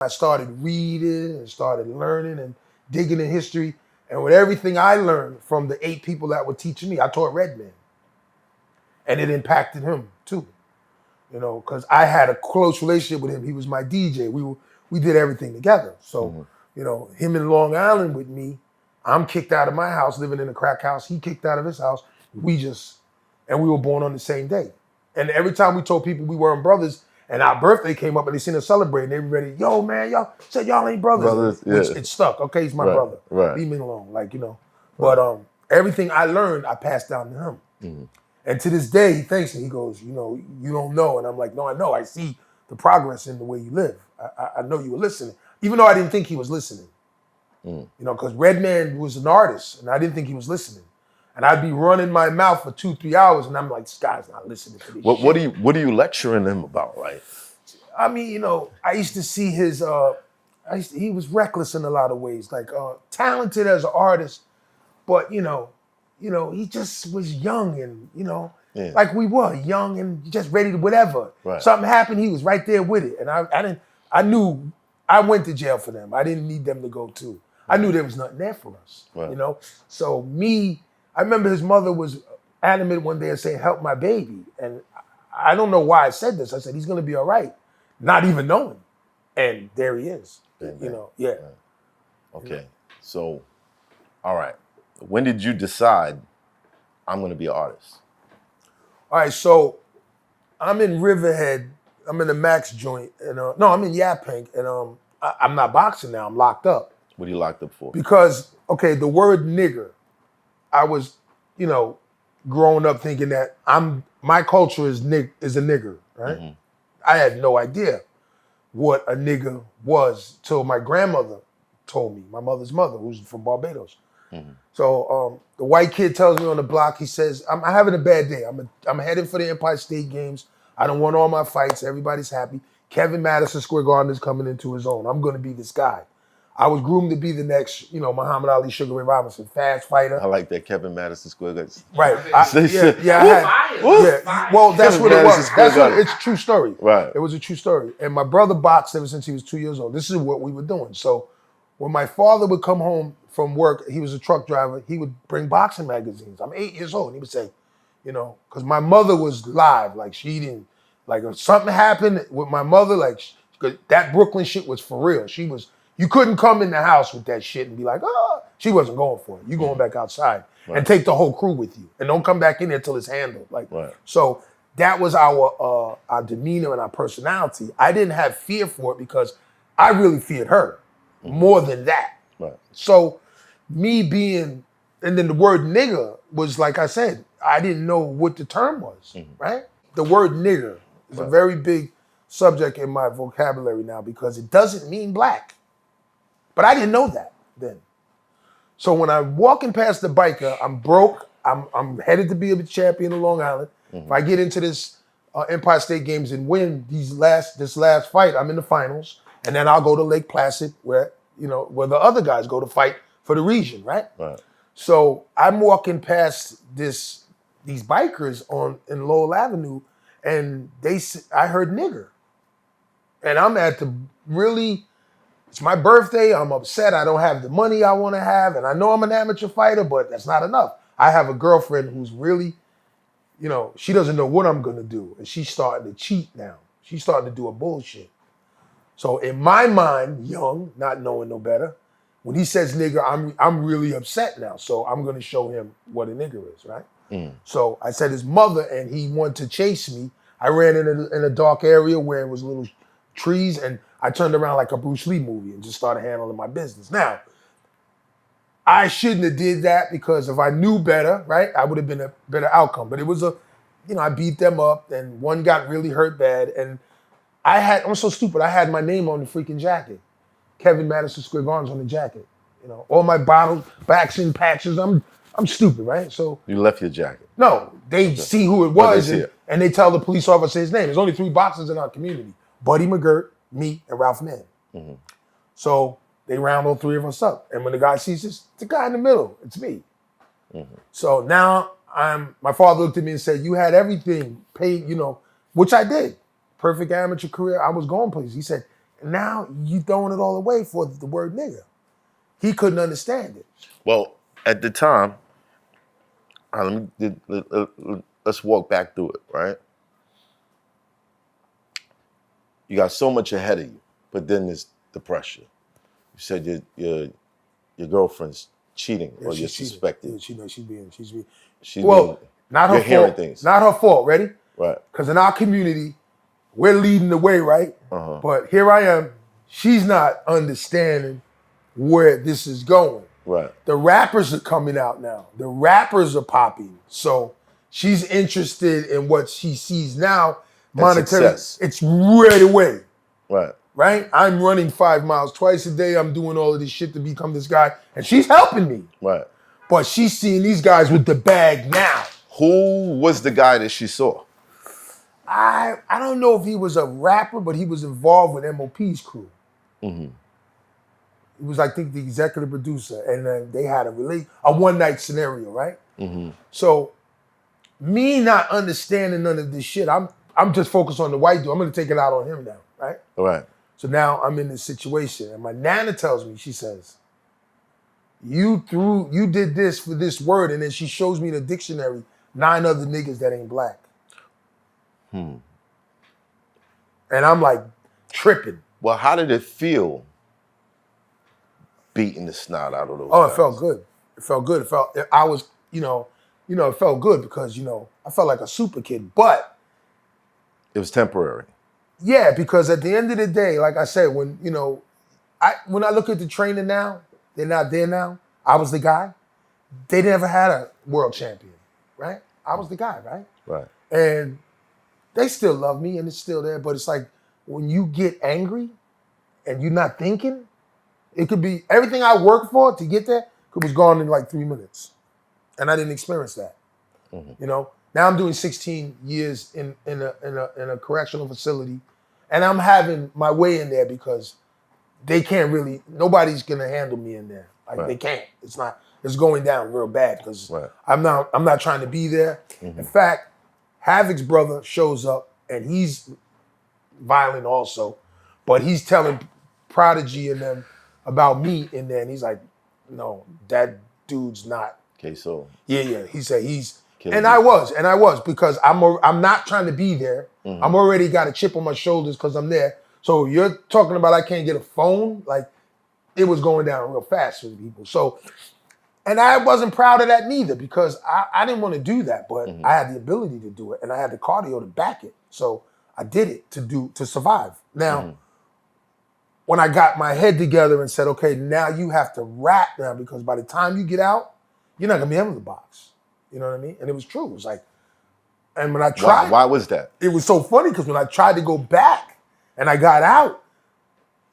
I started reading and started learning and digging in history. And with everything I learned from the 8 people that were teaching me, I taught Redman. And it impacted him too. Because I had a close relationship with him. He was my DJ. We did everything together. So, him in Long Island with me, I'm kicked out of my house, living in a crack house. He kicked out of his house. And we were born on the same day. And every time we told people we weren't brothers, and our birthday came up and they seen us celebrating, they were ready, yo, man, y'all said y'all ain't brothers. Which it stuck. Okay, he's my brother. Right. Leave me alone. But everything I learned, I passed down to him. Mm-hmm. And to this day, he thanks me. He goes, you don't know. And I'm like, no, I know. I see the progress in the way you live. I know you were listening. Even though I didn't think he was listening. Because Redman was an artist, and I didn't think he was listening. And I'd be running my mouth for 2-3 hours, and I'm like, this guy's not listening to this shit. What are you lecturing him about, right? I mean, I used to see his, he was reckless in a lot of ways, like talented as an artist, but, he just was young and, like we were, young and just ready to whatever. Right. Something happened, he was right there with it. And I knew I went to jail for them. I didn't need them to go too. I knew there was nothing there for us, right. So I remember his mother was adamant one day and saying, help my baby. And I don't know why I said this. I said, he's going to be all right. Not even knowing. And there he is, yeah. Right. Okay, so, all right. When did you decide I'm going to be an artist? All right, so I'm in Riverhead. I'm in the Max joint. And no, I'm in Yaphank. And I'm not boxing now. I'm locked up. What are you locked up for? Because, the word nigger, I was, growing up thinking that my culture is a nigger, right? Mm-hmm. I had no idea what a nigger was till my grandmother told me, my mother's mother, who's from Barbados. Mm-hmm. So the white kid tells me on the block, he says, I'm having a bad day. I'm heading for the Empire State Games. I done won all my fights. Everybody's happy. Kevin Madison Square Garden is coming into his own. I'm going to be this guy. I was groomed to be the next, Muhammad Ali, Sugar Ray Robinson, fast fighter. I like that Kevin Madison Square Garden. Right. Well, that's what it was. It's a true story. Right. It was a true story. And my brother boxed ever since he was 2 years old. This is what we were doing. So when my father would come home from work, he was a truck driver, he would bring boxing magazines. I'm 8 years old. And he would say, because my mother was live. Like she didn't, like if something happened with my mother, like that Brooklyn shit was for real. You couldn't come in the house with that shit and be like, oh, she wasn't going for it. You going back outside and take the whole crew with you. And don't come back in there till it's handled. So that was our demeanor and our personality. I didn't have fear for it because I really feared her more than that. Right. So me being, and then the word nigger was, like I said, I didn't know what the term was, right? The word nigger is a very big subject in my vocabulary now because it doesn't mean black. But I didn't know that then. So when I'm walking past the biker, I'm broke. I'm headed to be a champion of Long Island. Mm-hmm. If I get into this Empire State Games and win this last fight, I'm in the finals. And then I'll go to Lake Placid where the other guys go to fight for the region, right? Right. So I'm walking past these bikers in Lowell Avenue, and I heard nigger. And I'm at the it's my birthday, I'm upset, I don't have the money I want to have, and I know I'm an amateur fighter, but that's not enough. I have a girlfriend who's really, she doesn't know what I'm going to do, and she's starting to cheat now. She's starting to do a bullshit. So in my mind, young, not knowing no better, when he says nigger, I'm really upset now, so I'm going to show him what a nigger is, right? Mm. So I said his mother, and he wanted to chase me. I ran in a dark area where it was little trees, and I turned around like a Bruce Lee movie and just started handling my business. Now, I shouldn't have did that because if I knew better, right, I would have been a better outcome. But it was I beat them up and one got really hurt bad. And I'm so stupid, I had my name on the freaking jacket. Kevin Madison Square Garden's on the jacket. All my bottle backs and patches, I'm stupid, right? So you left your jacket? No, they see who it was and they tell the police officer his name. There's only 3 boxers in our community. Buddy McGirt, me, and Ralph Mann. Mm-hmm. So they round all 3 of us up. And when the guy sees this, the guy in the middle, it's me. Mm-hmm. So now my father looked at me and said, you had everything paid, which I did. Perfect amateur career. I was going places. He said, Now you throwing it all away for the word nigga. He couldn't understand it. Well, at the time, let's walk back through it, right? You got so much ahead of you, but then there's the pressure. You said your girlfriend's cheating, or you're suspecting. Yeah, she's being. Not her fault. Things. Not her fault. Ready? Right. Because in our community, we're leading the way, right? But here I am. She's not understanding where this is going. Right. The rappers are coming out now. The rappers are popping. So she's interested in what she sees now. Monetary. It's right away. Right. Right? I'm running 5 miles twice a day. I'm doing all of this shit to become this guy. And she's helping me. Right. But she's seeing these guys with the bag now. Who was the guy that she saw? I don't know if he was a rapper, but he was involved with MOP's crew. Mm-hmm. He was, I think, the executive producer, and they had a one-night scenario, right? Mm-hmm. So, me not understanding none of this shit, I'm just focused on the white dude. I'm gonna take it out on him now, right? Right. So now I'm in this situation, and my nana tells me, she says, "You did this for this word," and then she shows me in the dictionary 9 other niggas that ain't black. And I'm like tripping. Well, how did it feel beating the snot out of those guys? It felt good. It felt good. I was, it felt good because, I felt like a super kid, but it was temporary. Yeah, because at the end of the day, like I said, when I look at the trainer now, they're not there now. I was the guy. They never had a world champion, right? I was the guy, right? Right. And they still love me and it's still there, but it's like when you get angry and you're not thinking, it could be everything I worked for to get there was gone in like 3 minutes. And I didn't experience that. Mm-hmm. Now I'm doing 16 years in a correctional facility, and I'm having my way in there because they can't really, nobody's gonna handle me in there. Like They can't. It's going down real bad because I'm not trying to be there. Mm-hmm. In fact, Havoc's brother shows up and he's violent also, but he's telling Prodigy and them about me in there, and he's like, "No, that dude's not." Okay, so yeah. He said he's, and I was because I'm not trying to be there. Mm-hmm. I'm already got a chip on my shoulders because I'm there. So you're talking about I can't get a phone? Like it was going down real fast for the people. So. And I wasn't proud of that neither because I didn't want to do that, but mm-hmm. I had the ability to do it and I had the cardio to back it. So I did it to survive. Now, when I got my head together and said, okay, now you have to rap now because by the time you get out, you're not going to be able to box. You know what I mean? And it was true. It was like, and when I tried. Why was that? It was so funny because when I tried to go back and I got out,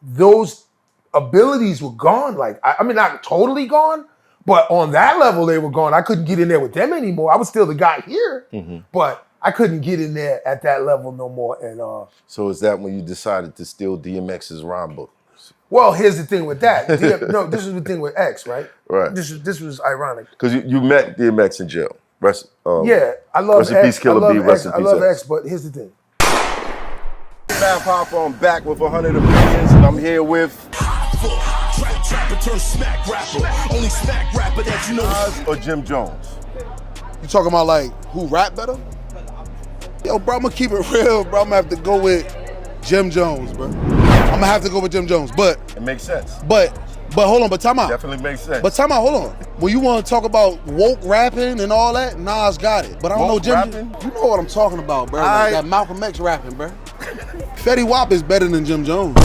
those abilities were gone. Like, I mean, not totally gone. But on that level, they were gone. I couldn't get in there with them anymore. I was still the guy here, but I couldn't get in there at that level no more. And so is that when you decided to steal DMX's rhyme book? Well, here's the thing with that. This is the thing with X, right? Right. This was ironic. Because you met DMX in jail. Yeah, I love X. Rest in peace, Killer B. Rest in peace, I love X, but here's the thing. Math Hoffa, I'm back with 100 opinions, and I'm here with... Trapper turn smack rapper. Only smack rapper that you know. Nas or Jim Jones? You talking about like who rap better? Yo, bro, I'm gonna keep it real, bro. I'm gonna have to go with Jim Jones, bro. I'm gonna have to go with Jim Jones, but it makes sense. But hold on, but time out. Definitely makes sense. But time out, hold on. When you want to talk about woke rapping and all that, Nas got it. But I don't know Jim. Rapping? You know what I'm talking about, bro. Like that Malcolm X rapping, bro. Fetty Wap is better than Jim Jones.